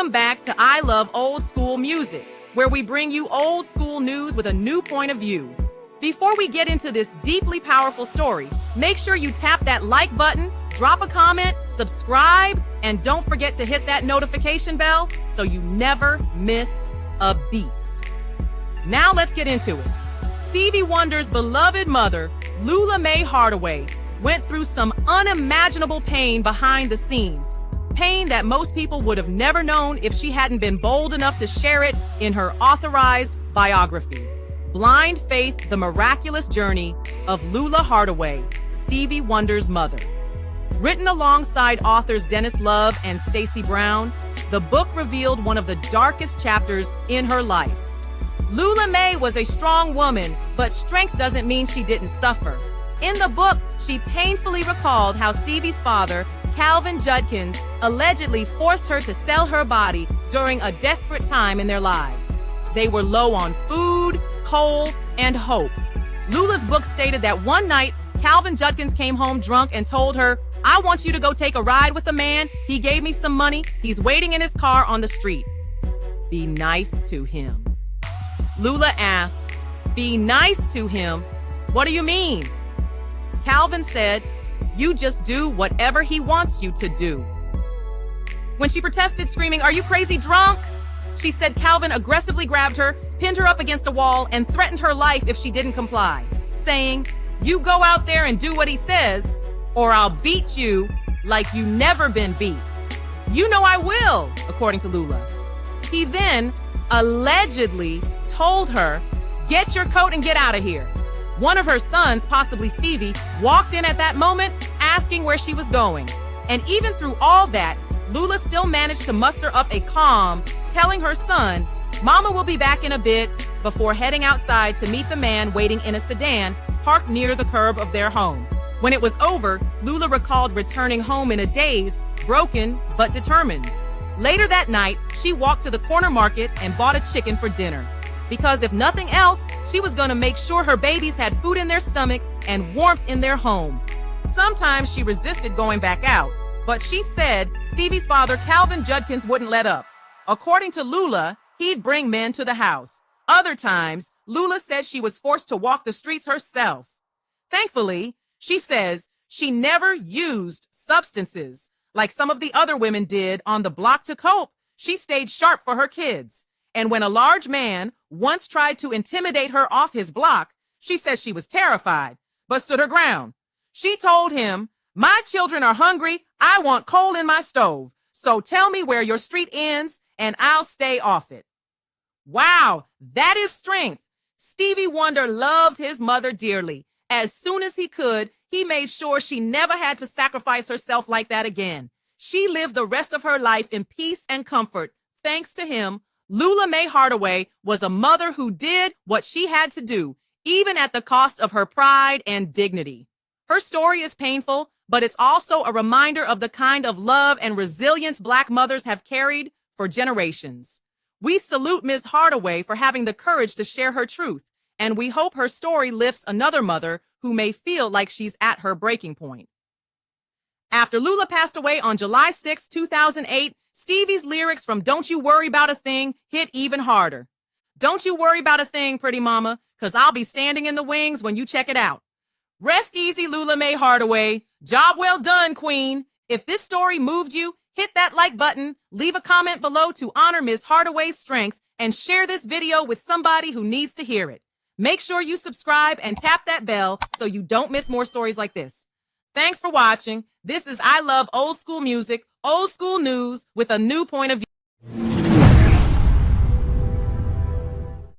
Welcome back to I Love Old School Music, where we bring you old school news with a new point of view. Before we get into this deeply powerful story, make sure you tap that like button, drop a comment, subscribe, and don't forget to hit that notification bell so you never miss a beat. Now let's get into it. Stevie Wonder's beloved mother, Lula Mae Hardaway, went through some unimaginable pain behind the scenes. Pain that most people would have never known if she hadn't been bold enough to share it in her authorized biography, Blind Faith: The Miraculous Journey of Lula Hardaway, Stevie Wonder's mother. Written alongside authors Dennis Love and Stacey Brown, the book revealed one of the darkest chapters in her life. Lula Mae was a strong woman, but strength doesn't mean she didn't suffer. In the book, she painfully recalled how Stevie's father, Calvin Judkins, allegedly forced her to sell her body during a desperate time in their lives. They were low on food, coal, and hope. Lula's book stated that one night, Calvin Judkins came home drunk and told her, "I want you to go take a ride with a man. He gave me some money. He's waiting in his car on the street. Be nice to him." Lula asked, "Be nice to him? What do you mean?" Calvin said, "You just do whatever he wants you to do." When she protested, screaming, "Are you crazy drunk?" she said Calvin aggressively grabbed her, pinned her up against a wall, and threatened her life if she didn't comply, saying, "You go out there and do what he says, or I'll beat you like you never been beat." "You know I will," according to Lula. He then allegedly told her, "Get your coat and get out of here." One of her sons, possibly Stevie, walked in at that moment, asking where she was going. And even through all that, Lula still managed to muster up a calm, telling her son, "Mama will be back in a bit," before heading outside to meet the man waiting in a sedan parked near the curb of their home. When it was over, Lula recalled returning home in a daze, broken but determined. Later that night, she walked to the corner market and bought a chicken for dinner. Because if nothing else, she was going to make sure her babies had food in their stomachs and warmth in their home. Sometimes she resisted going back out, but she said Stevie's father, Calvin Judkins, wouldn't let up. According to Lula, he'd bring men to the house. Other times, Lula said she was forced to walk the streets herself. Thankfully, she says she never used substances like some of the other women did on the block to cope. She stayed sharp for her kids. And when a large man once tried to intimidate her off his block, she says she was terrified, but stood her ground. She told him, "My children are hungry. I want coal in my stove. So tell me where your street ends and I'll stay off it." Wow, that is strength. Stevie Wonder loved his mother dearly. As soon as he could, he made sure she never had to sacrifice herself like that again. She lived the rest of her life in peace and comfort. Thanks to him, Lula Mae Hardaway was a mother who did what she had to do, even at the cost of her pride and dignity. Her story is painful, but it's also a reminder of the kind of love and resilience Black mothers have carried for generations. We salute Ms. Hardaway for having the courage to share her truth, and we hope her story lifts another mother who may feel like she's at her breaking point. After Lula passed away on July 6, 2008, Stevie's lyrics from "Don't You Worry About a Thing" hit even harder. "Don't you worry about a thing, pretty mama, 'cause I'll be standing in the wings when you check it out." Rest easy, Lula Mae Hardaway. Job well done, queen. If this story moved you, hit that like button, leave a comment below to honor Ms. Hardaway's strength, and share this video with somebody who needs to hear it. Make sure you subscribe and tap that bell so you don't miss more stories like this. Thanks for watching. This is I Love Old School Music, old school news with a new point of view.